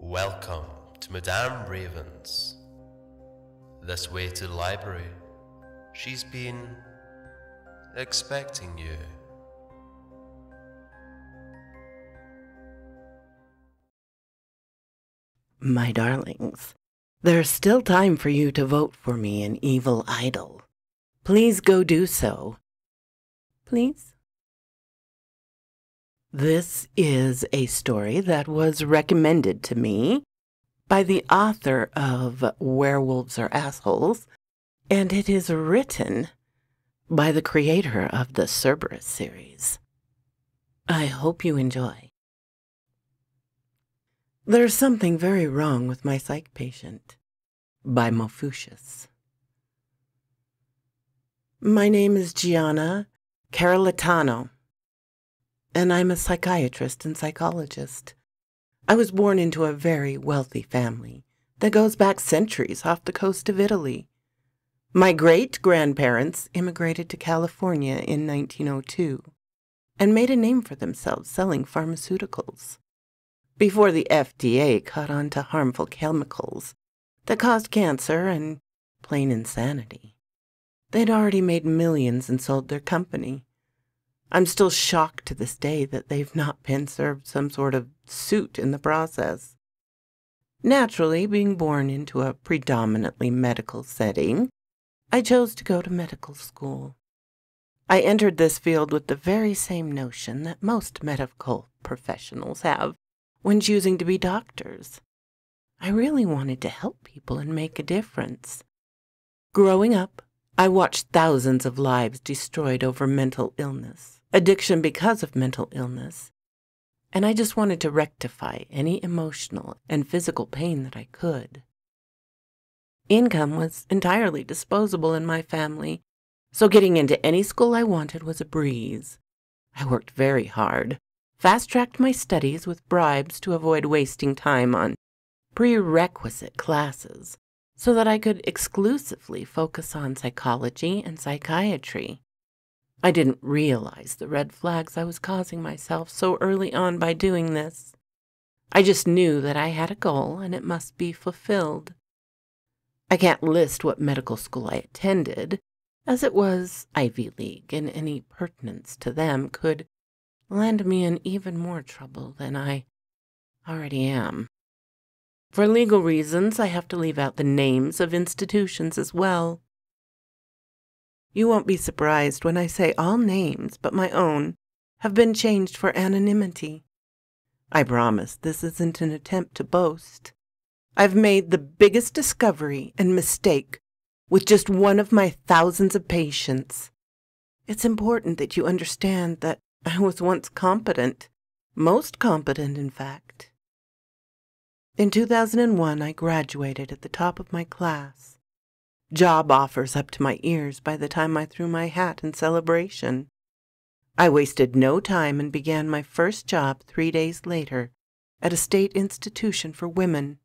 Welcome to Madame Raven's. This way to the library. She's been expecting you. My darlings, there's still time for you to vote for me an evil idol. Please go do so. Please? This is a story that was recommended to me by the author of Werewolves Are Assholes, and it is written by the creator of the Cerberus series. I hope you enjoy. There's something very wrong with my Psyche Patient by Mofucious. My name is Gianna Carolitano, and I'm a psychiatrist and psychologist. I was born into a very wealthy family that goes back centuries off the coast of Italy. My great-grandparents immigrated to California in 1902 and made a name for themselves selling pharmaceuticals before the FDA caught on to harmful chemicals that caused cancer and plain insanity. They'd already made millions and sold their company. I'm still shocked to this day that they've not been served some sort of suit in the process. Naturally, being born into a predominantly medical setting, I chose to go to medical school. I entered this field with the very same notion that most medical professionals have when choosing to be doctors. I really wanted to help people and make a difference. Growing up, I watched thousands of lives destroyed over mental illness, addiction because of mental illness, and I just wanted to rectify any emotional and physical pain that I could. Income was entirely disposable in my family, so getting into any school I wanted was a breeze. I worked very hard, fast-tracked my studies with bribes to avoid wasting time on prerequisite classes so that I could exclusively focus on psychology and psychiatry. I didn't realize the red flags I was causing myself so early on by doing this. I just knew that I had a goal and it must be fulfilled. I can't list what medical school I attended, as it was Ivy League, and any pertinence to them could land me in even more trouble than I already am. For legal reasons, I have to leave out the names of institutions as well. You won't be surprised when I say all names but my own have been changed for anonymity. I promise this isn't an attempt to boast. I've made the biggest discovery and mistake with just one of my thousands of patients. It's important that you understand that I was once competent, most competent, in fact. In 2001, I graduated at the top of my class. Job offers up to my ears by the time I threw my hat in celebration. I wasted no time and began my first job 3 days later at a state institution for women.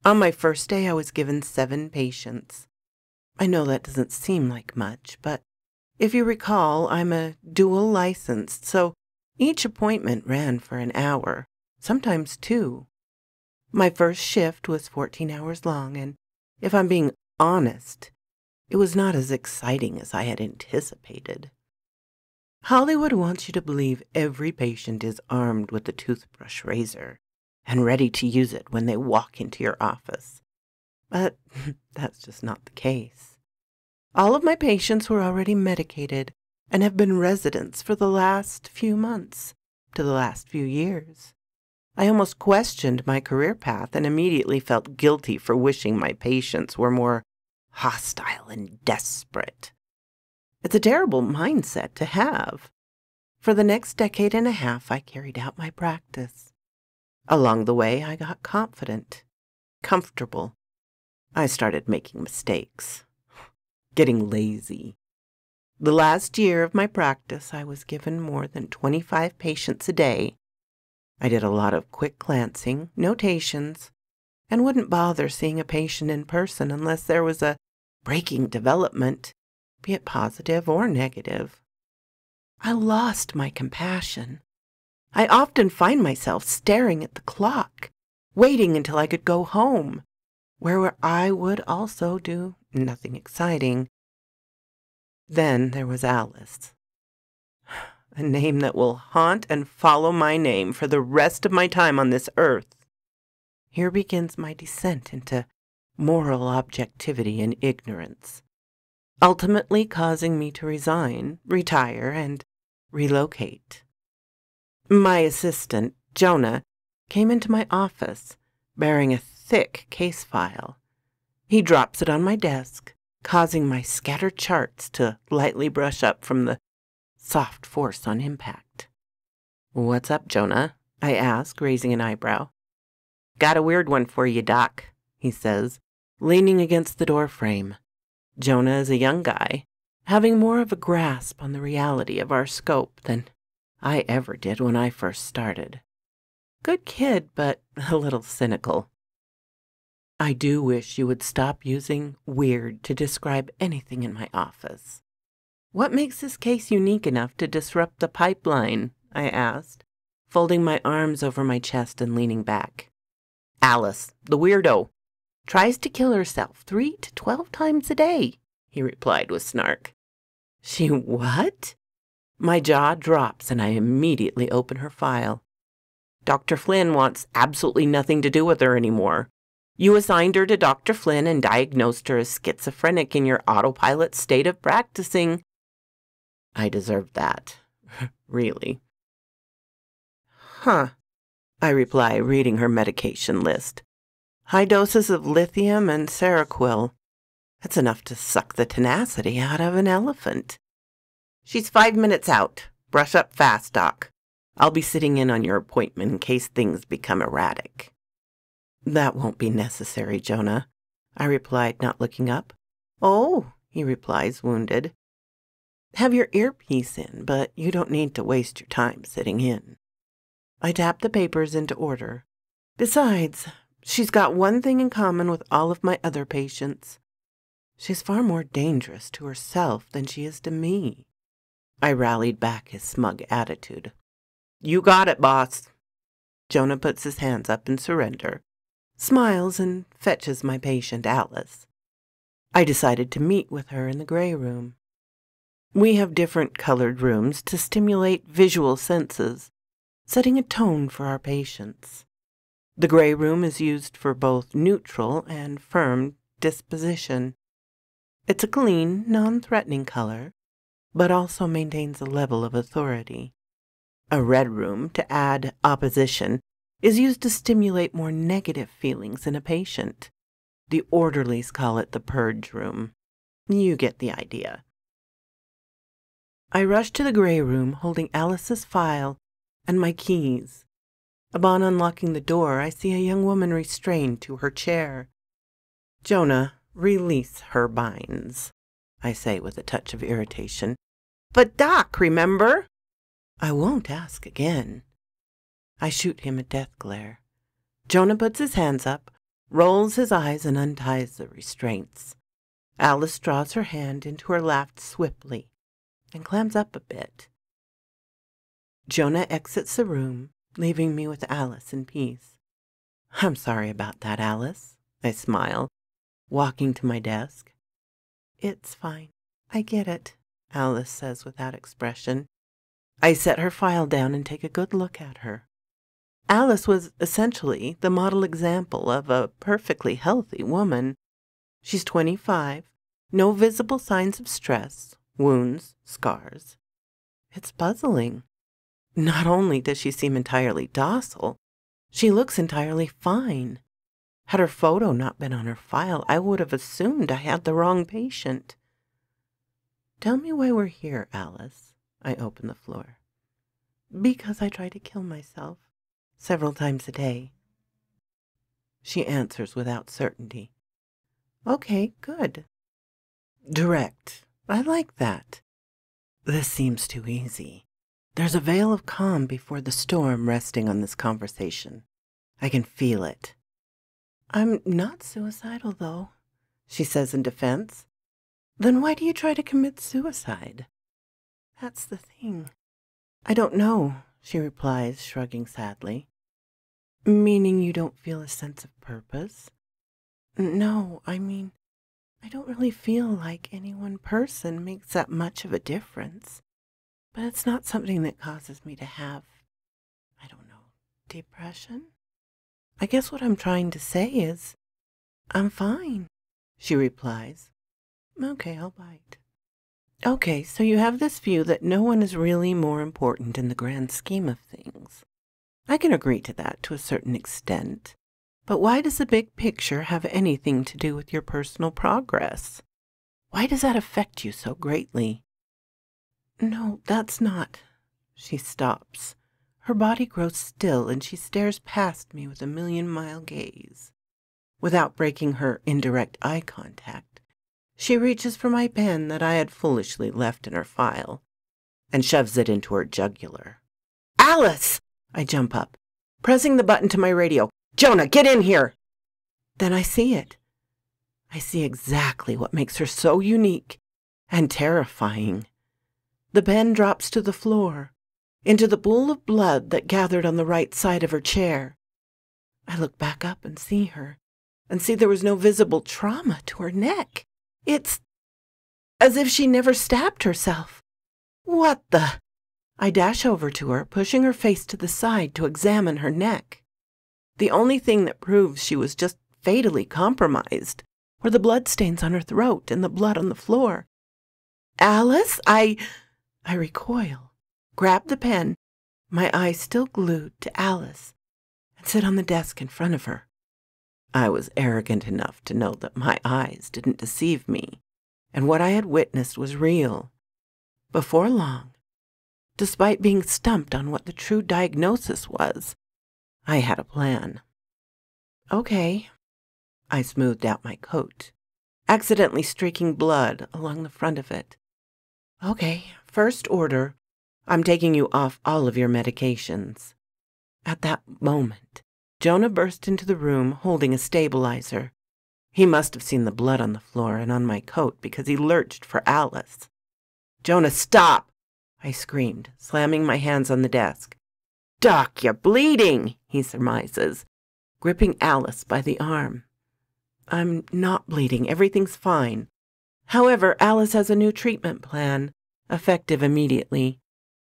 On my first day, I was given 7 patients. I know that doesn't seem like much, but if you recall, I'm a dual licensed, so each appointment ran for an hour, sometimes 2. My first shift was 14 hours long, and if I'm being honest, it was not as exciting as I had anticipated. Hollywood wants you to believe every patient is armed with a toothbrush razor and ready to use it when they walk into your office. But that's just not the case. All of my patients were already medicated and have been residents for the last few months to the last few years. I almost questioned my career path and immediately felt guilty for wishing my patients were more hostile and desperate. It's a terrible mindset to have. For the next decade and a half, I carried out my practice. Along the way, I got confident, comfortable. I started making mistakes, getting lazy. The last year of my practice, I was given more than 25 patients a day. I did a lot of quick glancing, notations, and wouldn't bother seeing a patient in person unless there was a breaking development, be it positive or negative. I lost my compassion. I often find myself staring at the clock, waiting until I could go home, where I would also do nothing exciting. Then there was Alice, a name that will haunt and follow my name for the rest of my time on this earth. Here begins my descent into moral objectivity and ignorance, ultimately causing me to resign, retire, and relocate. My assistant, Jonah, came into my office bearing a thick case file. He drops it on my desk, causing my scattered charts to lightly brush up from the soft force on impact. "What's up, Jonah?" I ask, raising an eyebrow. "Got a weird one for you, Doc," he says, leaning against the door frame. Jonah is a young guy, having more of a grasp on the reality of our scope than I ever did when I first started. Good kid, but a little cynical. "I do wish you would stop using weird to describe anything in my office. What makes this case unique enough to disrupt the pipeline?" I asked, folding my arms over my chest and leaning back. "Alice, the weirdo, tries to kill herself 3 to 12 times a day," he replied with snark. "She what?" My jaw drops and I immediately open her file. "Dr. Flynn wants absolutely nothing to do with her anymore. You assigned her to Dr. Flynn and diagnosed her as schizophrenic in your autopilot state of practicing." I deserved that. Really. "Huh," I reply, reading her medication list. "High doses of lithium and Seroquel. That's enough to suck the tenacity out of an elephant." "She's 5 minutes out. Brush up fast, Doc. I'll be sitting in on your appointment in case things become erratic." "That won't be necessary, Jonah," I replied, not looking up. "Oh," he replies, wounded. "Have your earpiece in, but you don't need to waste your time sitting in." I tap the papers into order. Besides, she's got one thing in common with all of my other patients. She's far more dangerous to herself than she is to me. I rallied back his smug attitude. "You got it, boss." Jonah puts his hands up in surrender, smiles, and fetches my patient, Alice. I decided to meet with her in the gray room. We have different colored rooms to stimulate visual senses, setting a tone for our patients. The gray room is used for both neutral and firm disposition. It's a clean, non-threatening color, but also maintains a level of authority. A red room, to add opposition, is used to stimulate more negative feelings in a patient. The orderlies call it the purge room. You get the idea. I rush to the gray room holding Alice's file and my keys. Upon unlocking the door, I see a young woman restrained to her chair. "Jonah, release her binds," I say with a touch of irritation. "But Doc, remember?" "I won't ask again." I shoot him a death glare. Jonah puts his hands up, rolls his eyes, and unties the restraints. Alice draws her hand into her lap swiftly and clams up a bit. Jonah exits the room, leaving me with Alice in peace. "I'm sorry about that, Alice," I smile, walking to my desk. "It's fine. I get it," Alice says without expression. I set her file down and take a good look at her. Alice was essentially the model example of a perfectly healthy woman. She's 25, no visible signs of stress, wounds, scars. It's puzzling. Not only does she seem entirely docile, she looks entirely fine. Had her photo not been on her file, I would have assumed I had the wrong patient. "Tell me why we're here, Alice." I open the floor. "Because I try to kill myself several times a day." She answers without certainty. "Okay, good. Direct. I like that. This seems too easy. There's a veil of calm before the storm resting on this conversation. I can feel it." "I'm not suicidal, though," she says in defense. "Then why do you try to commit suicide?" "That's the thing. I don't know," she replies, shrugging sadly. Meaning you don't feel a sense of purpose? No, I mean, I don't really feel like any one person makes that much of a difference. But it's not something that causes me to have, I don't know, depression? I guess what I'm trying to say is, I'm fine, she replies. Okay, I'll bite. Okay, so you have this view that no one is really more important in the grand scheme of things. I can agree to that to a certain extent. But why does the big picture have anything to do with your personal progress? Why does that affect you so greatly? No, that's not. She stops. Her body grows still and she stares past me with a million-mile gaze. Without breaking her indirect eye contact, she reaches for my pen that I had foolishly left in her file and shoves it into her jugular. Alice! I jump up, pressing the button to my radio. Jonah, get in here! Then I see it. I see exactly what makes her so unique and terrifying. The pen drops to the floor, into the pool of blood that gathered on the right side of her chair. I look back up and see her, and see there was no visible trauma to her neck. It's as if she never stabbed herself. What the? I dash over to her, pushing her face to the side to examine her neck. The only thing that proves she was just fatally compromised were the bloodstains on her throat and the blood on the floor. Alice, I recoil, grab the pen, my eyes still glued to Alice, and sit on the desk in front of her. I was arrogant enough to know that my eyes didn't deceive me, and what I had witnessed was real. Before long, despite being stumped on what the true diagnosis was, I had a plan. Okay. I smoothed out my coat, accidentally streaking blood along the front of it. Okay, first order, I'm taking you off all of your medications. At that moment, Jonah burst into the room holding a stabilizer. He must have seen the blood on the floor and on my coat because he lurched for Alice. Jonah, stop! I screamed, slamming my hands on the desk. Doc, you're bleeding, he surmises, gripping Alice by the arm. I'm not bleeding. Everything's fine. However, Alice has a new treatment plan, effective immediately.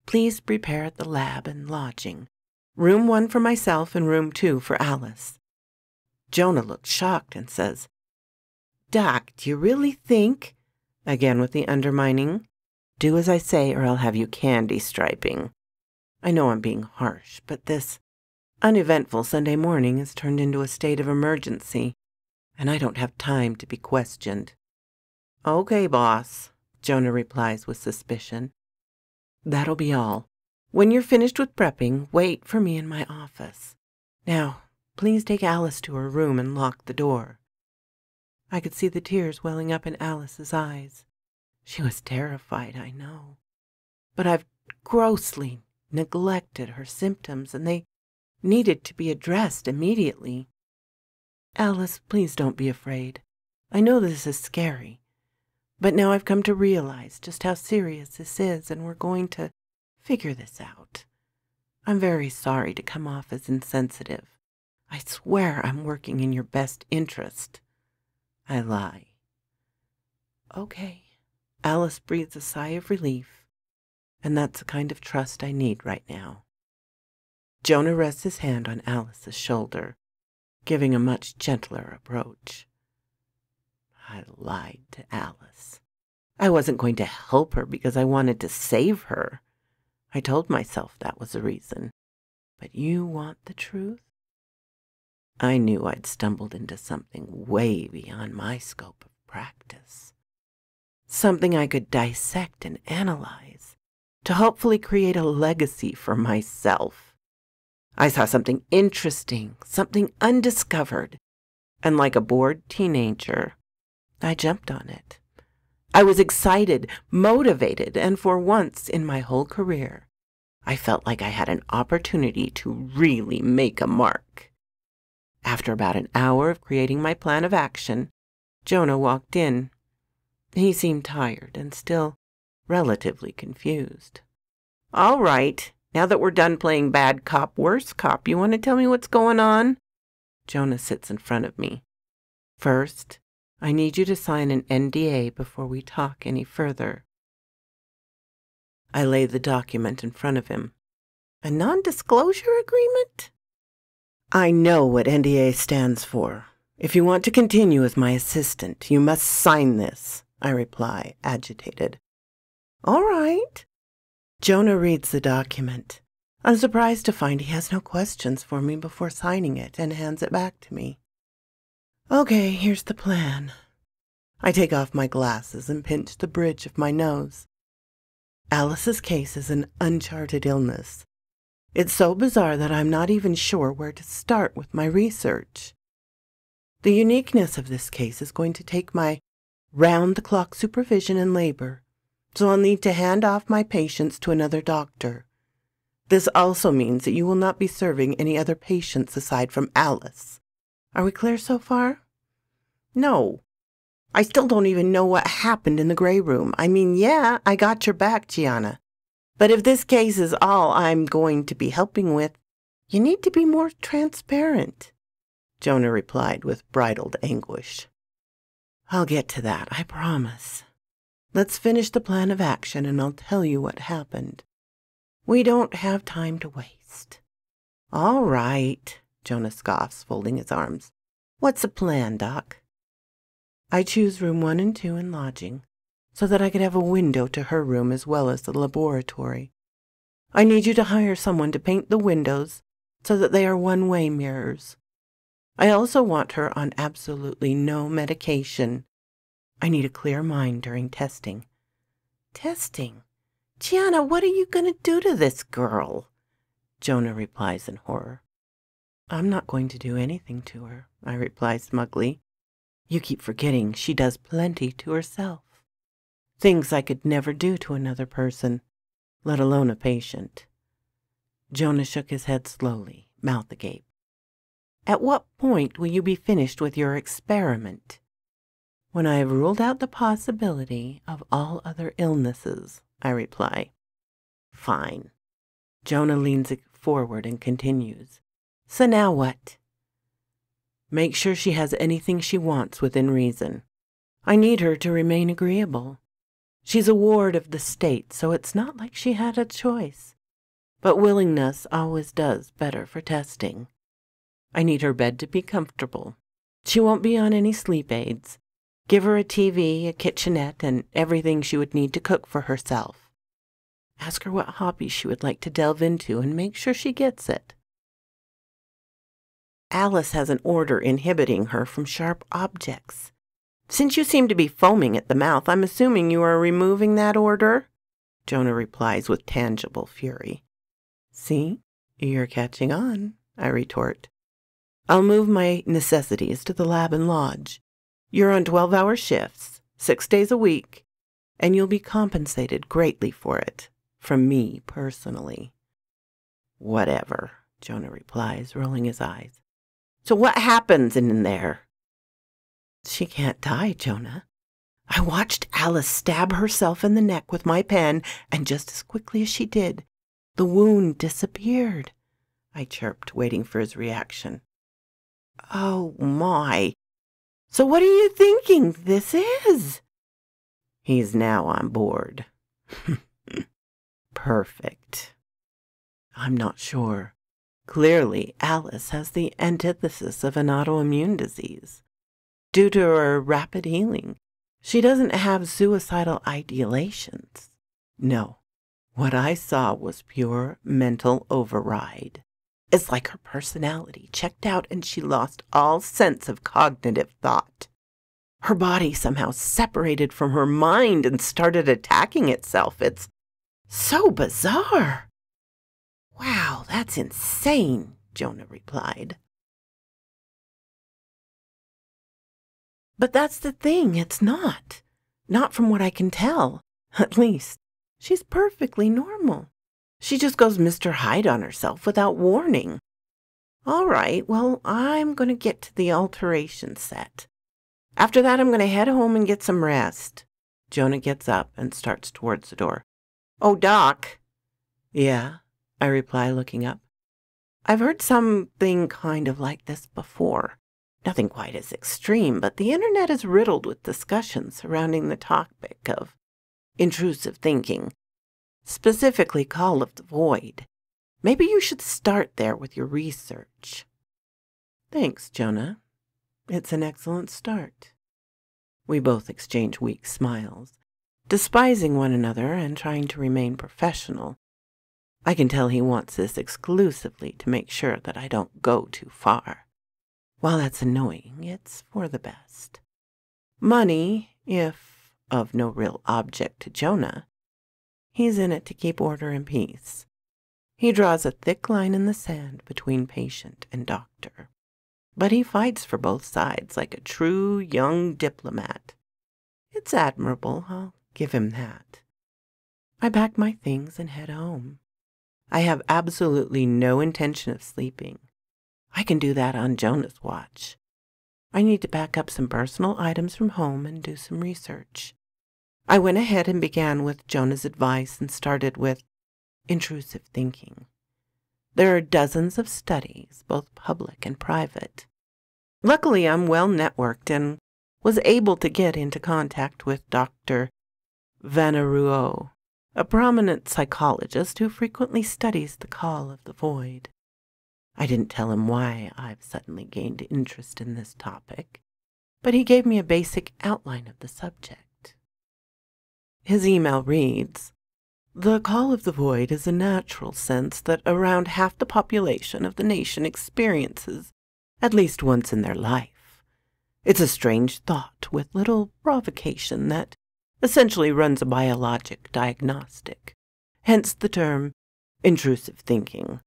Please prepare at the lab and lodging. Room 1 for myself and room 2 for Alice. Jonah looks shocked and says, Doc, do you really think? Again with the undermining. Do as I say or I'll have you candy striping. I know I'm being harsh, but this uneventful Sunday morning has turned into a state of emergency, and I don't have time to be questioned. Okay, boss, Jonah replies with suspicion. That'll be all. When you're finished with prepping, wait for me in my office. Now, please take Alice to her room and lock the door. I could see the tears welling up in Alice's eyes. She was terrified, I know. But I've grossly neglected her symptoms, and they needed to be addressed immediately. Alice, please don't be afraid. I know this is scary, but now I've come to realize just how serious this is, and we're going to figure this out. I'm very sorry to come off as insensitive. I swear I'm working in your best interest. I lie. Okay. Alice breathes a sigh of relief, and that's the kind of trust I need right now. Jonah rests his hand on Alice's shoulder, giving a much gentler approach. I lied to Alice. I wasn't going to help her because I wanted to save her. I told myself that was the reason. But you want the truth? I knew I'd stumbled into something way beyond my scope of practice. Something I could dissect and analyze to hopefully create a legacy for myself. I saw something interesting, something undiscovered, and like a bored teenager, I jumped on it. I was excited, motivated, and for once in my whole career, I felt like I had an opportunity to really make a mark. After about an hour of creating my plan of action, Jonah walked in. He seemed tired and still relatively confused. All right, Now that we're done playing bad cop, worse cop, you want to tell me what's going on? Jonah sits in front of me. First, I need you to sign an NDA before we talk any further. I lay the document in front of him. A non-disclosure agreement? I know what NDA stands for. If you want to continue as my assistant, you must sign this, I reply, agitated. All right. Jonah reads the document. I'm surprised to find he has no questions for me before signing it and hands it back to me. Okay, here's the plan. I take off my glasses and pinch the bridge of my nose. Alice's case is an uncharted illness. It's so bizarre that I'm not even sure where to start with my research. The uniqueness of this case is going to take my round-the-clock supervision in labor, so I'll need to hand off my patients to another doctor. This also means that you will not be serving any other patients aside from Alice. Are we clear so far? No. I still don't even know what happened in the gray room. I mean, yeah, I got your back, Gianna. But if this case is all I'm going to be helping with, you need to be more transparent, Jonah replied with bridled anguish. I'll get to that, I promise. Let's finish the plan of action and I'll tell you what happened. We don't have time to waste. All right, Jonah scoffs, folding his arms. What's the plan, Doc? I choose room 1 and 2 in lodging, so that I could have a window to her room as well as the laboratory. I need you to hire someone to paint the windows so that they are one-way mirrors. I also want her on absolutely no medication. I need a clear mind during testing. Testing? Gianna, what are you going to do to this girl? Jonah replies in horror. I'm not going to do anything to her, I reply smugly. You keep forgetting she does plenty to herself. Things I could never do to another person, let alone a patient. Jonah shook his head slowly, mouth agape. At what point will you be finished with your experiment? When I have ruled out the possibility of all other illnesses, I reply. Fine. Jonah leans forward and continues. So now what? Make sure she has anything she wants within reason. I need her to remain agreeable. She's a ward of the state, so it's not like she had a choice. But willingness always does better for testing. I need her bed to be comfortable. She won't be on any sleep aids. Give her a TV, a kitchenette, and everything she would need to cook for herself. Ask her what hobbies she would like to delve into and make sure she gets it. Alice has an order inhibiting her from sharp objects. Since you seem to be foaming at the mouth, I'm assuming you are removing that order? Jonah replies with tangible fury. See, you're catching on, I retort. I'll move my necessities to the lab and lodge. You're on 12-hour shifts, 6 days a week, and you'll be compensated greatly for it, from me personally. Whatever, Jonah replies, rolling his eyes. So what happens in there? She can't die, Jonah. I watched Alice stab herself in the neck with my pen, and just as quickly as she did, the wound disappeared. I chirped, waiting for his reaction. Oh, my. So what are you thinking this is? He's now on board. Perfect. I'm not sure. Clearly, Alice has the antithesis of an autoimmune disease. Due to her rapid healing, she doesn't have suicidal ideations. No, what I saw was pure mental override. It's like her personality checked out and she lost all sense of cognitive thought. Her body somehow separated from her mind and started attacking itself. It's so bizarre. Wow, that's insane, Jonah replied. But that's the thing, it's not. Not from what I can tell. At least, she's perfectly normal. She just goes Mr. Hyde on herself without warning. All right, well, I'm going to get to the alteration set. After that, I'm going to head home and get some rest. Jonah gets up and starts towards the door. Oh, Doc. Yeah, I reply, looking up. I've heard something kind of like this before. Nothing quite as extreme, but the internet is riddled with discussions surrounding the topic of intrusive thinking, specifically Call of the Void. Maybe you should start there with your research. Thanks, Jonah. It's an excellent start. We both exchange weak smiles, despising one another and trying to remain professional. I can tell he wants this exclusively to make sure that I don't go too far. While that's annoying, it's for the best. Money, if of no real object to Jonah, he's in it to keep order and peace. He draws a thick line in the sand between patient and doctor. But he fights for both sides like a true young diplomat. It's admirable, I'll give him that. I pack my things and head home. I have absolutely no intention of sleeping. I can do that on Jonah's watch. I need to pack up some personal items from home and do some research. I went ahead and began with Jonah's advice and started with intrusive thinking. There are dozens of studies, both public and private. Luckily, I'm well networked and was able to get into contact with Dr. Vanaruo, a prominent psychologist who frequently studies the Call of the Void. I didn't tell him why I've suddenly gained interest in this topic, but he gave me a basic outline of the subject. His email reads, "The Call of the Void is a natural sense that around half the population of the nation experiences at least once in their life. It's a strange thought with little provocation that essentially runs a biologic diagnostic, hence the term intrusive thinking.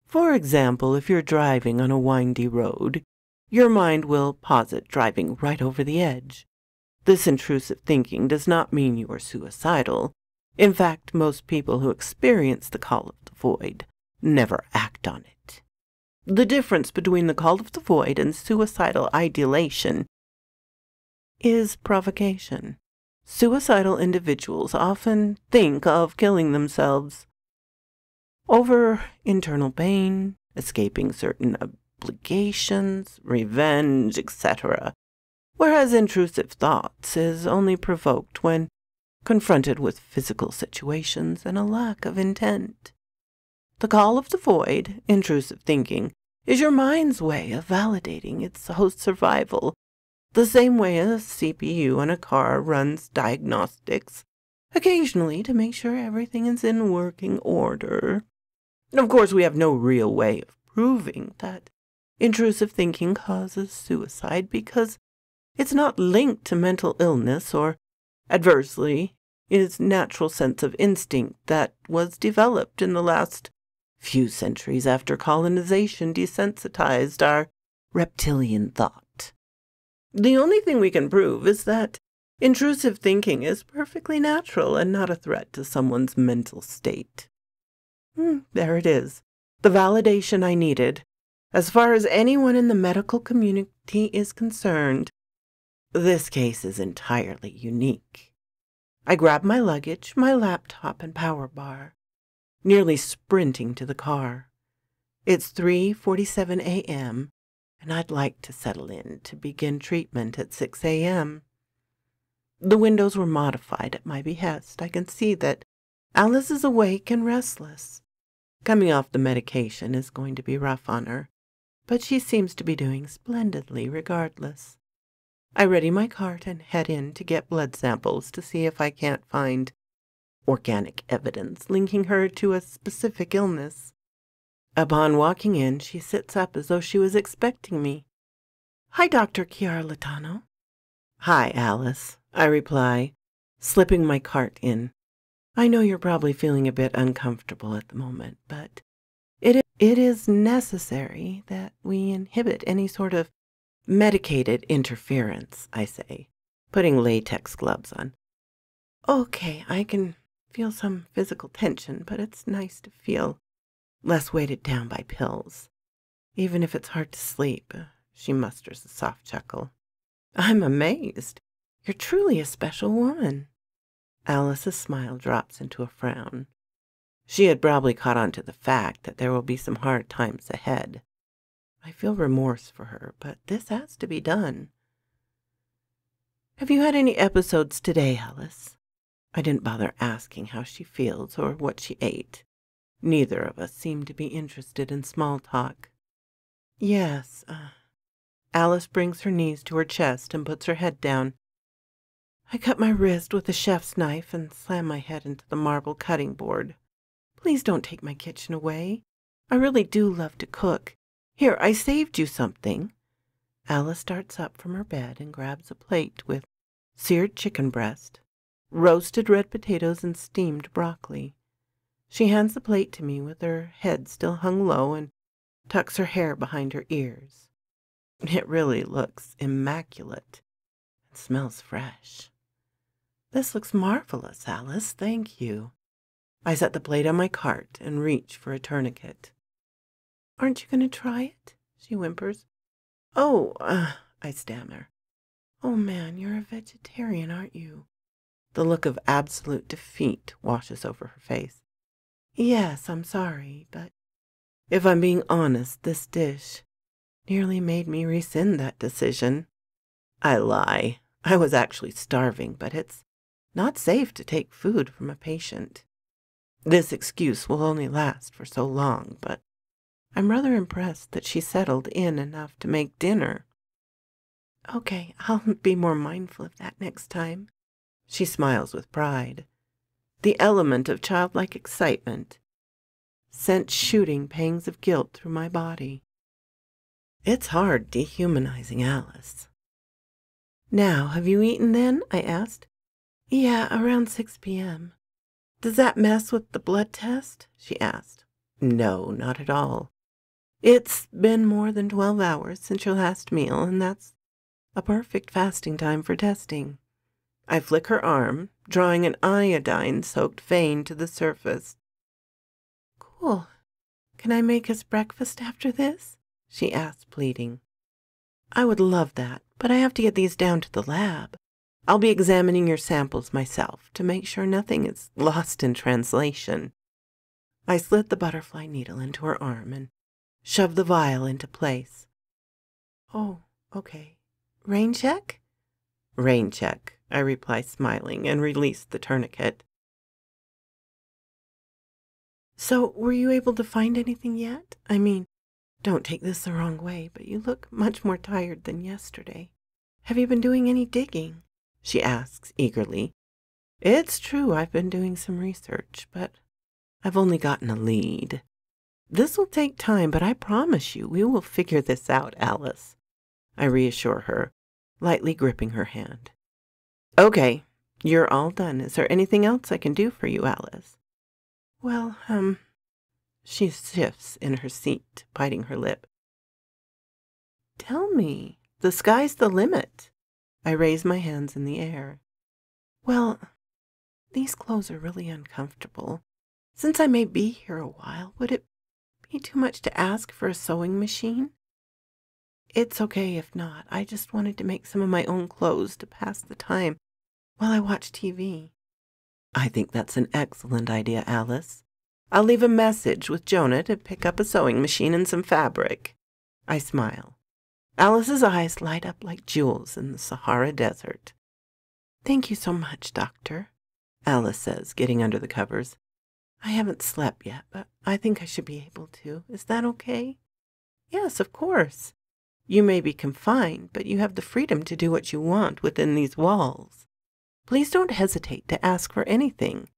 For example, if you're driving on a windy road, your mind will posit driving right over the edge. This intrusive thinking does not mean you are suicidal. In fact, most people who experience the Call of the Void never act on it. The difference between the Call of the Void and suicidal ideation is provocation. Suicidal individuals often think of killing themselves over internal pain, escaping certain obligations, revenge, etc., whereas intrusive thoughts is only provoked when confronted with physical situations and a lack of intent. The Call of the Void, intrusive thinking, is your mind's way of validating its host's survival, the same way a CPU in a car runs diagnostics, occasionally to make sure everything is in working order. Of course, we have no real way of proving that intrusive thinking causes suicide because it's not linked to mental illness or, adversely, is natural sense of instinct that was developed in the last few centuries after colonization desensitized our reptilian thought. The only thing we can prove is that intrusive thinking is perfectly natural and not a threat to someone's mental state. There it is, the validation I needed. As far as anyone in the medical community is concerned, this case is entirely unique. I grab my luggage, my laptop, and power bar, nearly sprinting to the car. It's 3:47 a.m., and I'd like to settle in to begin treatment at 6 a.m. The windows were modified at my behest. I can see that Alice is awake and restless. Coming off the medication is going to be rough on her, but she seems to be doing splendidly regardless. I ready my cart and head in to get blood samples to see if I can't find organic evidence linking her to a specific illness. Upon walking in, she sits up as though she was expecting me. "Hi, Dr. Chiarlatano." "Hi, Alice," I reply, slipping my cart in. "I know you're probably feeling a bit uncomfortable at the moment, but it is necessary that we inhibit any sort of medicated interference," I say, putting latex gloves on. "Okay, I can feel some physical tension, but it's nice to feel less weighted down by pills. Even if it's hard to sleep," she musters a soft chuckle. "I'm amazed. You're truly a special woman." Alice's smile drops into a frown. She had probably caught on to the fact that there will be some hard times ahead. I feel remorse for her, but this has to be done. Have you had any episodes today, Alice? I didn't bother asking how she feels or what she ate. Neither of us seemed to be interested in small talk. Yes, Alice brings her knees to her chest and puts her head down. I cut my wrist with a chef's knife and slam my head into the marble cutting board. Please don't take my kitchen away. I really do love to cook. Here, I saved you something. Alice starts up from her bed and grabs a plate with seared chicken breast, roasted red potatoes, and steamed broccoli. She hands the plate to me with her head still hung low and tucks her hair behind her ears. It really looks immaculate and smells fresh. This looks marvelous, Alice. Thank you. I set the plate on my cart and reach for a tourniquet. Aren't you going to try it? She whimpers. Oh, I stammer. Oh, man, you're a vegetarian, aren't you? The look of absolute defeat washes over her face. Yes, I'm sorry, but if I'm being honest, this dish nearly made me rescind that decision. I lie. I was actually starving, but it's not safe to take food from a patient. This excuse will only last for so long, but I'm rather impressed that she settled in enough to make dinner. Okay, I'll be more mindful of that next time. She smiles with pride. The element of childlike excitement sent shooting pangs of guilt through my body. It's hard dehumanizing Alice. Now, have you eaten then? I asked. Yeah, around 6 p.m. Does that mess with the blood test? She asked. No, not at all. It's been more than 12 hours since your last meal, and that's a perfect fasting time for testing. I flick her arm, drawing an iodine-soaked vein to the surface. Cool. Can I make us breakfast after this? She asked, pleading. I would love that, but I have to get these down to the lab. I'll be examining your samples myself to make sure nothing is lost in translation. I slid the butterfly needle into her arm and shoved the vial into place. Oh, okay. Rain check? Rain check, I reply, smiling, and released the tourniquet. So, were you able to find anything yet? I mean, don't take this the wrong way, but you look much more tired than yesterday. Have you been doing any digging? She asks eagerly. It's true, I've been doing some research, but I've only gotten a lead. This will take time, but I promise you we will figure this out, Alice. I reassure her, lightly gripping her hand. Okay, you're all done. Is there anything else I can do for you, Alice? Well, she shifts in her seat, biting her lip. Tell me, the sky's the limit. I raise my hands in the air. Well, these clothes are really uncomfortable. Since I may be here a while, would it be too much to ask for a sewing machine? It's okay if not. I just wanted to make some of my own clothes to pass the time while I watch TV. I think that's an excellent idea, Alice. I'll leave a message with Jonah to pick up a sewing machine and some fabric. I smile. Alice's eyes light up like jewels in the Sahara Desert. Thank you so much, Doctor, Alice says, getting under the covers. I haven't slept yet, but I think I should be able to. Is that okay? Yes, of course. You may be confined, but you have the freedom to do what you want within these walls. Please don't hesitate to ask for anything.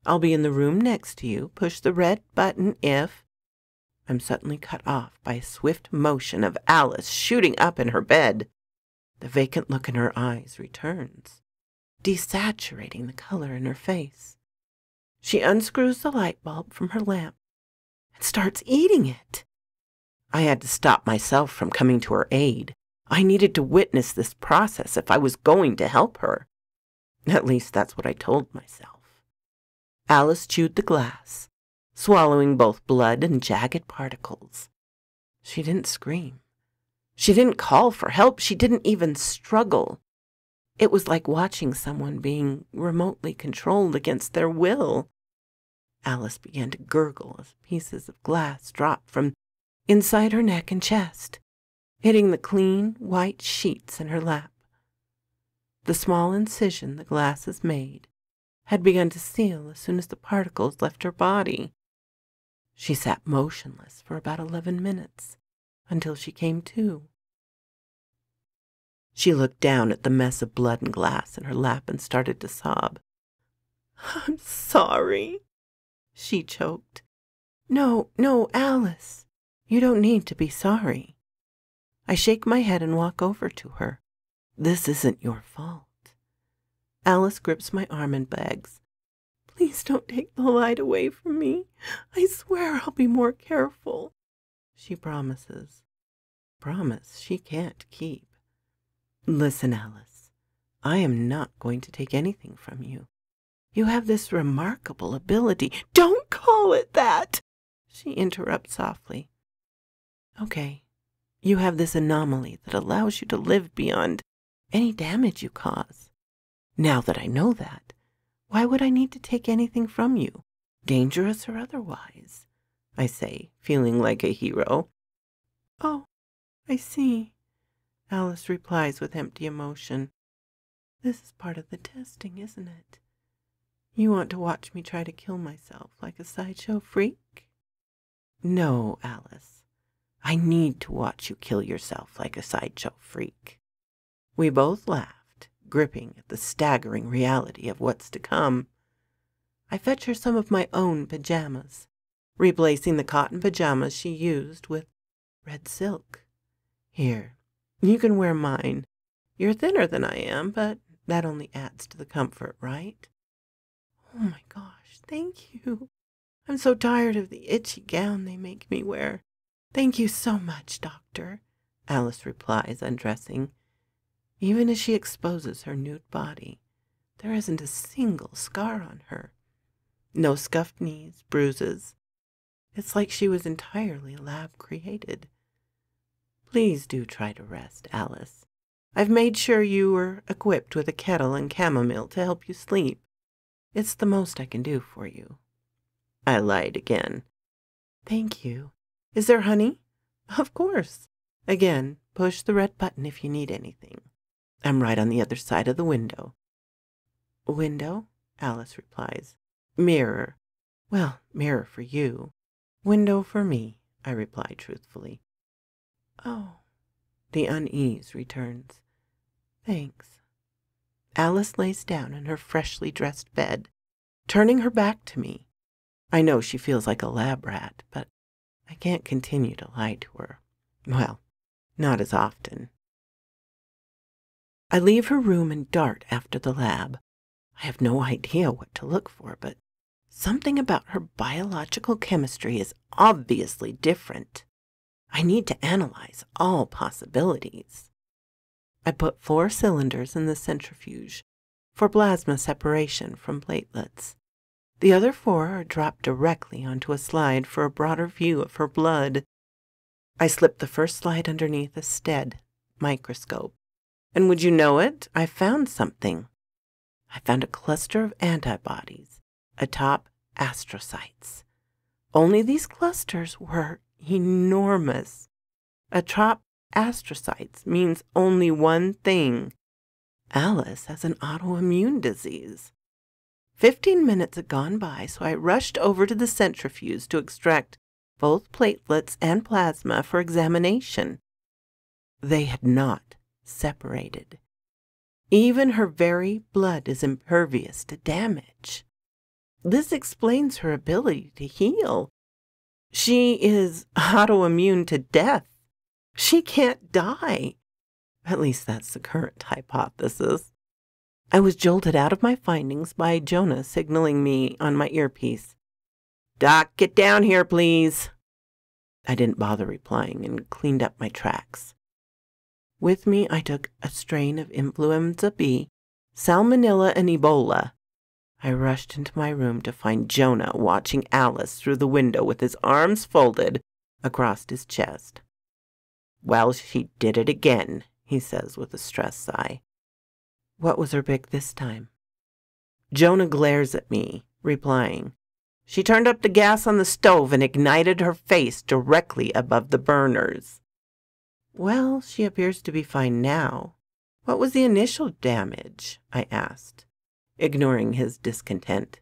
I'll be in the room next to you. Push the red button if... I'm suddenly cut off by a swift motion of Alice shooting up in her bed. The vacant look in her eyes returns, desaturating the color in her face. She unscrews the light bulb from her lamp and starts eating it. I had to stop myself from coming to her aid. I needed to witness this process if I was going to help her. At least that's what I told myself. Alice chewed the glass, swallowing both blood and jagged particles. She didn't scream. She didn't call for help. She didn't even struggle. It was like watching someone being remotely controlled against their will. Alice began to gurgle as pieces of glass dropped from inside her neck and chest, hitting the clean, white sheets in her lap. The small incision the glasses made had begun to seal as soon as the particles left her body. She sat motionless for about 11 minutes, until she came to. She looked down at the mess of blood and glass in her lap and started to sob. "I'm sorry," she choked. No, Alice. You don't need to be sorry." I shake my head and walk over to her. "This isn't your fault." Alice grips my arm and begs, "Please don't take the light away from me. I swear I'll be more careful." She promises. Promise she can't keep. "Listen, Alice, I am not going to take anything from you. You have this remarkable ability." "Don't call it that," she interrupts softly. "Okay, you have this anomaly that allows you to live beyond any damage you cause. Now that I know that, why would I need to take anything from you, dangerous or otherwise?" I say, feeling like a hero. "Oh, I see," Alice replies with empty emotion. "This is part of the testing, isn't it? You want to watch me try to kill myself like a sideshow freak?" "No, Alice. I need to watch you kill yourself like a sideshow freak." We both laughed, gripping at the staggering reality of what's to come. I fetch her some of my own pajamas, replacing the cotton pajamas she used with red silk. "Here, you can wear mine. You're thinner than I am, but that only adds to the comfort, right?" "Oh my gosh, thank you. I'm so tired of the itchy gown they make me wear. Thank you so much, doctor," Alice replies, undressing. Even as she exposes her nude body, there isn't a single scar on her. No scuffed knees, bruises. It's like she was entirely lab-created. Please do try to rest, Alice. I've made sure you were equipped with a kettle and chamomile to help you sleep. It's the most I can do for you." I lied again. "Thank you. Is there honey?" "Of course." Again, push the red button if you need anything. I'm right on the other side of the window. "Window?" Alice replies. "Mirror. Well, mirror for you. Window for me," I reply truthfully. "Oh." The unease returns. "Thanks." Alice lays down in her freshly dressed bed, turning her back to me. I know she feels like a lab rat, but I can't continue to lie to her. Well, not as often. I leave her room and dart after the lab. I have no idea what to look for, but something about her biological chemistry is obviously different. I need to analyze all possibilities. I put 4 cylinders in the centrifuge for plasma separation from platelets. The other 4 are dropped directly onto a slide for a broader view of her blood. I slip the first slide underneath a STED microscope, and would you know it, I found something. I found a cluster of antibodies atop astrocytes. Only these clusters were enormous. Atop astrocytes means only one thing. Alice has an autoimmune disease. 15 minutes had gone by, so I rushed over to the centrifuge to extract both platelets and plasma for examination. They had not separated. Even her very blood is impervious to damage. This explains her ability to heal. She is autoimmune to death. She can't die. At least that's the current hypothesis. I was jolted out of my findings by Jonah signaling me on my earpiece. "Doc, get down here, please." I didn't bother replying and cleaned up my tracks. With me, I took a strain of influenza B, salmonella, and Ebola. I rushed into my room to find Jonah watching Alice through the window with his arms folded across his chest. "Well, she did it again," he says with a stressed sigh. "What was her pick this time?" Jonah glares at me, replying, She turned up the gas on the stove and ignited her face directly above the burners. Well, she appears to be fine now. What was the initial damage? I asked, ignoring his discontent.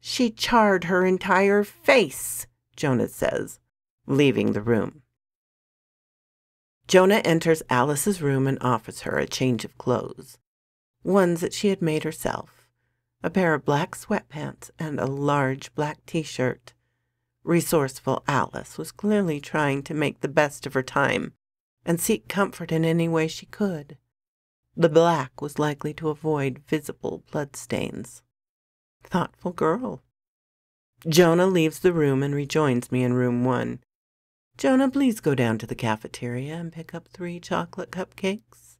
She charred her entire face, Jonah says, leaving the room. Jonah enters Alice's room and offers her a change of clothes, ones that she had made herself, a pair of black sweatpants and a large black t-shirt. Resourceful Alice was clearly trying to make the best of her time and seek comfort in any way she could. The black was likely to avoid visible bloodstains. Thoughtful girl. Jonah leaves the room and rejoins me in room 1. Jonah, please go down to the cafeteria and pick up 3 chocolate cupcakes,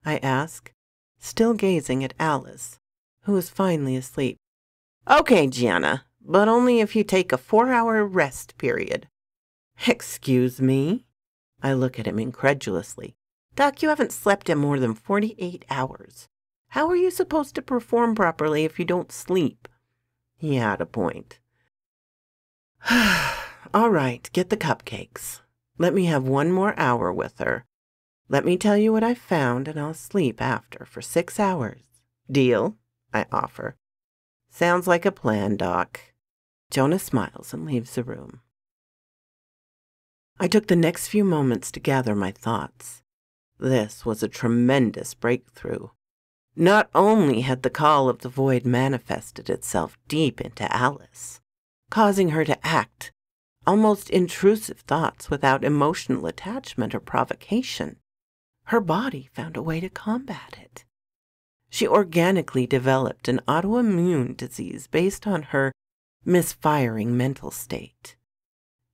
I ask, still gazing at Alice, who is finally asleep. Okay, Gianna, but only if you take a 4-hour rest period. Excuse me? I look at him incredulously. Doc, you haven't slept in more than 48 hours. How are you supposed to perform properly if you don't sleep? He had a point. All right, get the cupcakes. Let me have 1 more hour with her. Let me tell you what I found, and I'll sleep after for 6 hours. Deal? I offer. Sounds like a plan, Doc. Jonah smiles and leaves the room. I took the next few moments to gather my thoughts. This was a tremendous breakthrough. Not only had the call of the void manifested itself deep into Alice, causing her to act almost intrusive thoughts without emotional attachment or provocation, her body found a way to combat it. She organically developed an autoimmune disease based on her misfiring mental state.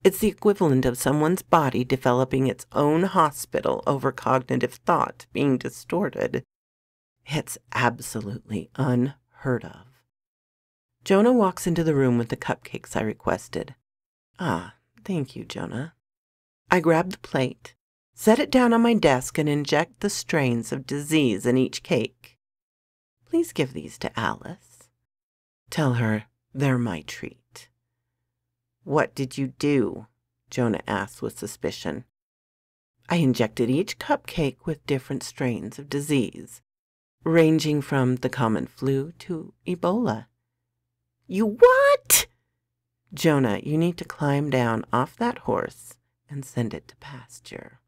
It's the equivalent of someone's body developing its own hospital over cognitive thought being distorted. It's absolutely unheard of. Jonah walks into the room with the cupcakes I requested. Ah, thank you, Jonah. I grab the plate, set it down on my desk, and inject the strains of disease in each cake. Please give these to Alice. Tell her they're my treat. What did you do? Jonah asked with suspicion. I injected each cupcake with different strains of disease, ranging from the common flu to Ebola. You what? Jonah, you need to climb down off that horse and send it to pasture.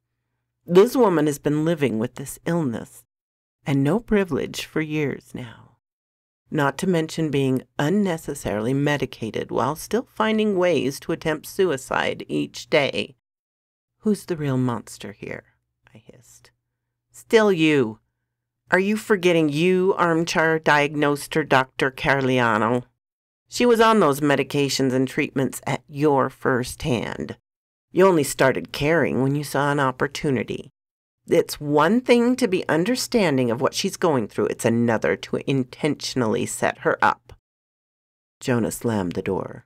This woman has been living with this illness and no privilege for years now. Not to mention being unnecessarily medicated while still finding ways to attempt suicide each day. Who's the real monster here? I hissed. Still you. Are you forgetting you armchair diagnosed her, Dr. Carliano? She was on those medications and treatments at your first hand. You only started caring when you saw an opportunity. It's one thing to be understanding of what she's going through. It's another to intentionally set her up. Jonah slammed the door.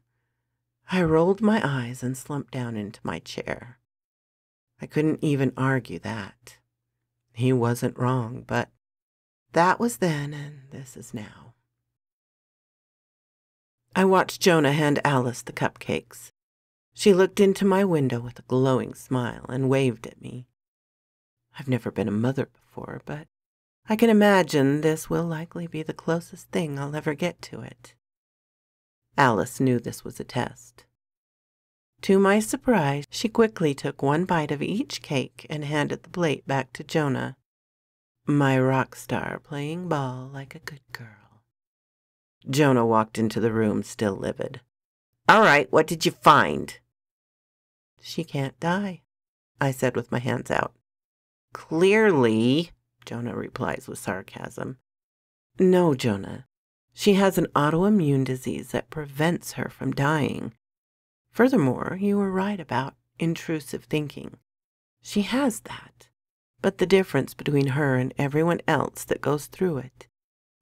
I rolled my eyes and slumped down into my chair. I couldn't even argue that. He wasn't wrong, but that was then and this is now. I watched Jonah hand Alice the cupcakes. She looked into my window with a glowing smile and waved at me. I've never been a mother before, but I can imagine this will likely be the closest thing I'll ever get to it. Alice knew this was a test. To my surprise, she quickly took 1 bite of each cake and handed the plate back to Jonah. My rock star playing ball like a good girl. Jonah walked into the room, still livid. All right, what did you find? She can't die, I said with my hands out. Clearly, Jonah replies with sarcasm. No, Jonah. She has an autoimmune disease that prevents her from dying. Furthermore, you were right about intrusive thinking. She has that. But the difference between her and everyone else that goes through it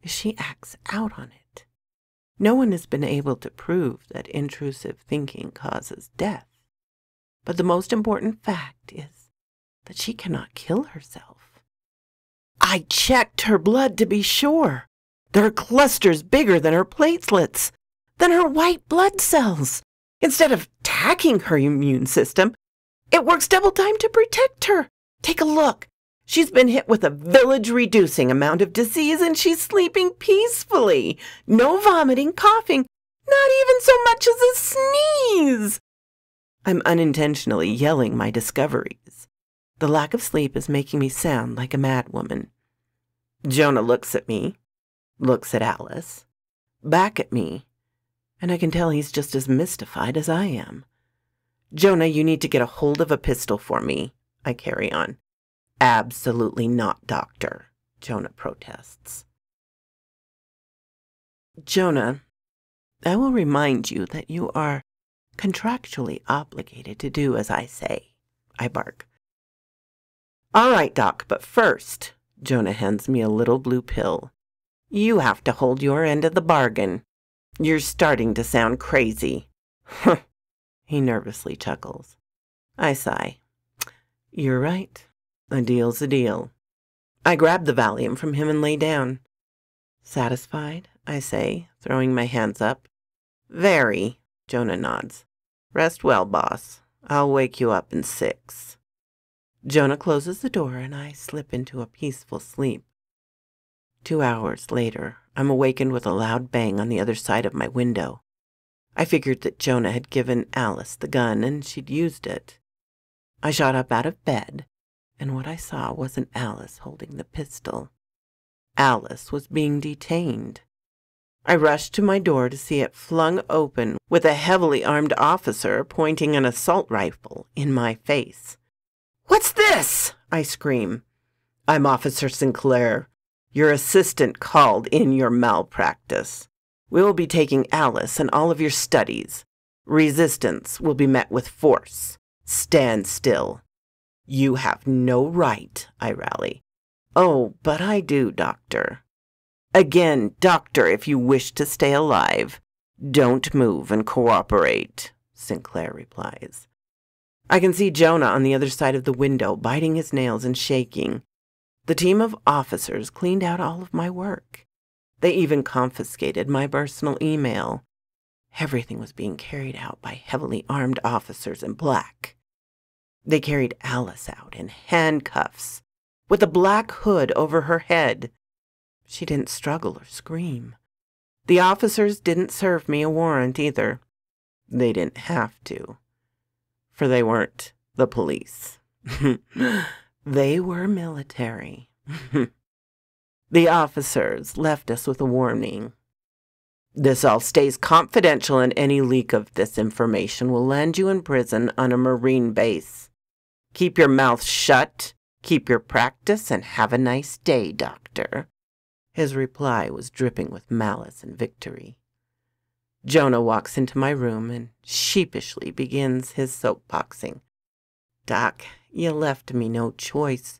is she acts out on it. No one has been able to prove that intrusive thinking causes death. But the most important fact is that she cannot kill herself. I checked her blood to be sure. There are clusters bigger than her platelets. than her white blood cells. Instead of attacking her immune system, it works double time to protect her. Take a look. She's been hit with a village-reducing amount of disease, and she's sleeping peacefully. No vomiting, coughing, not even so much as a sneeze. I'm unintentionally yelling my discoveries. The lack of sleep is making me sound like a madwoman. Jonah looks at me, looks at Alice, back at me, and I can tell he's just as mystified as I am. Jonah, you need to get a hold of a pistol for me, I carry on. Absolutely not, Doctor, Jonah protests. Jonah, I will remind you that you are contractually obligated to do as I say, I bark. All right, Doc, but first, Jonah hands me a little blue pill. You have to hold your end of the bargain. You're starting to sound crazy. He nervously chuckles. I sigh. You're right. A deal's a deal. I grab the Valium from him and lay down. Satisfied? I say, throwing my hands up. Very, Jonah nods. Rest well, boss. I'll wake you up in 6. Jonah closes the door and I slip into a peaceful sleep. 2 hours later, I'm awakened with a loud bang on the other side of my window. I figured that Jonah had given Alice the gun and she'd used it. I shot up out of bed, and what I saw wasn't Alice holding the pistol. Alice was being detained. I rushed to my door to see it flung open with a heavily armed officer pointing an assault rifle in my face. What's this? I scream. I'm Officer Sinclair. Your assistant called in your malpractice. We will be taking Alice and all of your studies. Resistance will be met with force. Stand still. You have no right, I rally. Oh, but I do, Doctor. Again, Doctor, if you wish to stay alive, don't move and cooperate, Sinclair replies. I can see Jonah on the other side of the window, biting his nails and shaking. The team of officers cleaned out all of my work. They even confiscated my personal email. Everything was being carried out by heavily armed officers in black. They carried Alice out in handcuffs, with a black hood over her head. She didn't struggle or scream. The officers didn't serve me a warrant either. They didn't have to, for they weren't the police. They were military. The officers left us with a warning. This all stays confidential, and any leak of this information will land you in prison on a Marine base. Keep your mouth shut, keep your practice, and have a nice day, Doctor. His reply was dripping with malice and victory. Jonah walks into my room and sheepishly begins his soapboxing. Doc, you left me no choice.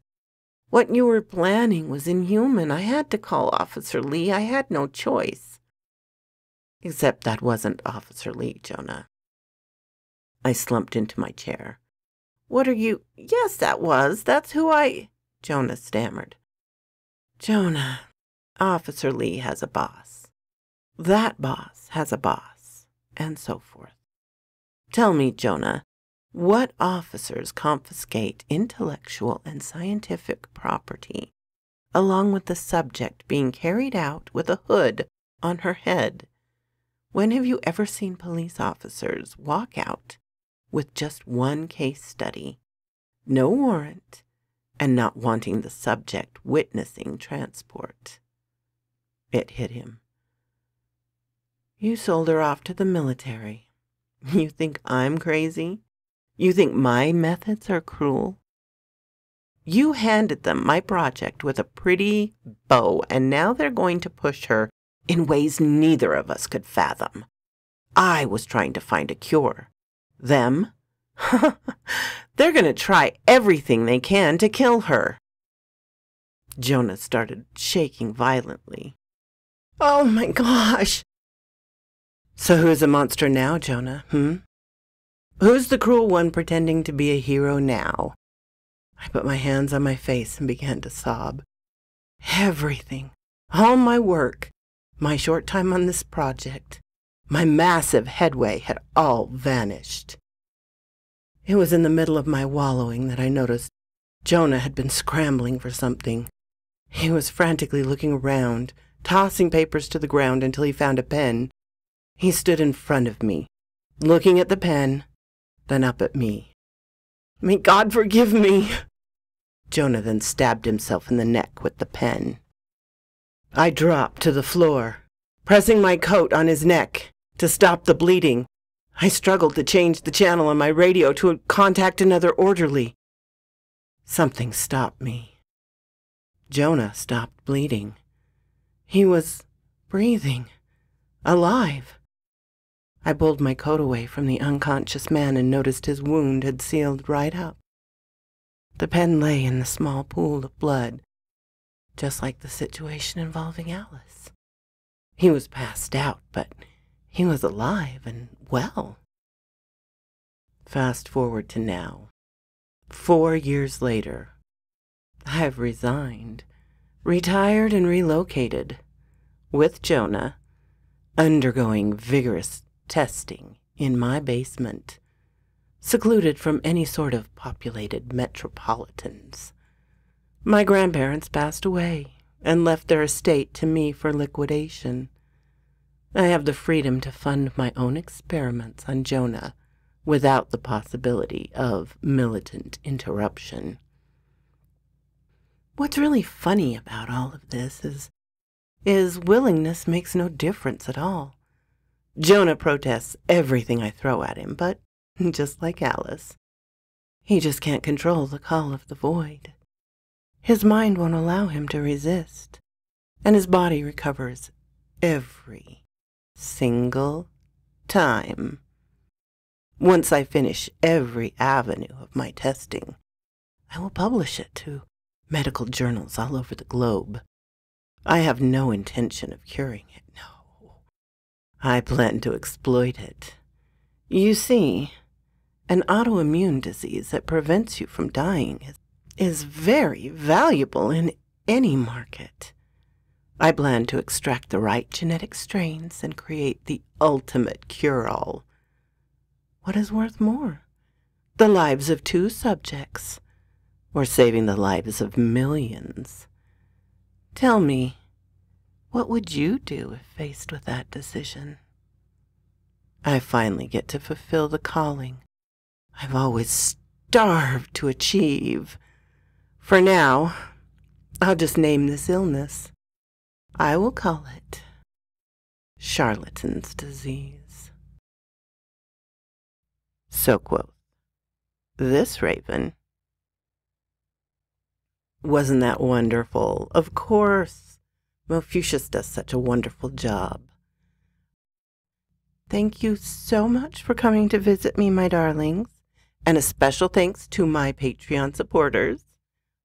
What you were planning was inhuman. I had to call Officer Lee. I had no choice. Except that wasn't Officer Lee, Jonah. I slumped into my chair. What are you? Yes, that was. That's who I... Jonah stammered. Jonah, Officer Lee has a boss. That boss has a boss, and so forth. Tell me, Jonah, what officers confiscate intellectual and scientific property, along with the subject being carried out with a hood on her head? When have you ever seen police officers walk out with just one case study, no warrant, and not wanting the subject witnessing transport? It hit him. You sold her off to the military. You think I'm crazy? You think my methods are cruel? You handed them my project with a pretty bow, and now they're going to push her in ways neither of us could fathom. I was trying to find a cure. Them? They're going to try everything they can to kill her. Jonah started shaking violently. Oh my gosh! So who's the monster now, Jonah, Who's the cruel one pretending to be a hero now? I put my hands on my face and began to sob. Everything, all my work, my short time on this project, My massive headway had all vanished. It was in the middle of my wallowing that I noticed Jonah had been scrambling for something. He was frantically looking around, tossing papers to the ground until he found a pen. He stood in front of me, looking at the pen, then up at me. "May God forgive me!" Jonah then stabbed himself in the neck with the pen. I dropped to the floor, pressing my coat on his neck to stop the bleeding. I struggled to change the channel on my radio to contact another orderly. Something stopped me. Jonah stopped bleeding. He was breathing, alive. I pulled my coat away from the unconscious man and noticed his wound had sealed right up. The pen lay in the small pool of blood, just like the situation involving Alice. He was passed out, but he was alive and well. Fast forward to now. 4 years later, I've resigned, retired and relocated, with Jonah, undergoing vigorous testing in my basement, secluded from any sort of populated metropolitans. My grandparents passed away and left their estate to me for liquidation. I have the freedom to fund my own experiments on Jonah without the possibility of militant interruption. What's really funny about all of this is willingness makes no difference at all. Jonah protests everything I throw at him, but just like Alice, he just can't control the call of the void. His mind won't allow him to resist, and his body recovers every single time. Once I finish every avenue of my testing, I will publish it to medical journals all over the globe. I have no intention of curing it, no. I plan to exploit it. You see, an autoimmune disease that prevents you from dying is very valuable in any market. I plan to extract the right genetic strains and create the ultimate cure-all. What is worth more, the lives of 2 subjects, or saving the lives of millions? Tell me, what would you do if faced with that decision? I finally get to fulfill the calling I've always starved to achieve. For now, I'll just name this illness. I will call it charlatan's disease. So quoth this raven. Wasn't that wonderful? Of course, Mofucious does such a wonderful job. Thank you so much for coming to visit me, my darlings, and a special thanks to my Patreon supporters,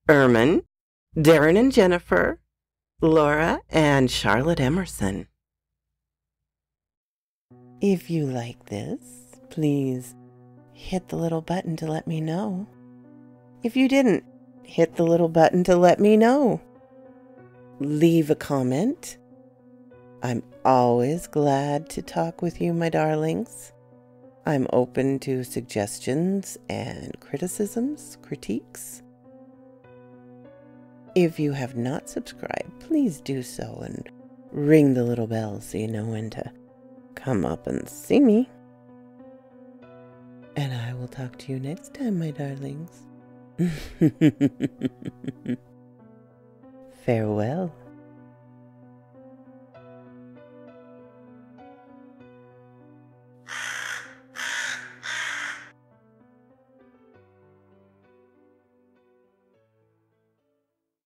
Ermin, Darren and Jennifer, Laura, and Charlotte Emerson. If you like this, please hit the little button to let me know. If you didn't, hit the little button to let me know. Leave a comment. I'm always glad to talk with you, my darlings. I'm open to suggestions and criticisms, critiques. If you have not subscribed, please do so and ring the little bell so you know when to come up and see me. And I will talk to you next time, my darlings. Farewell.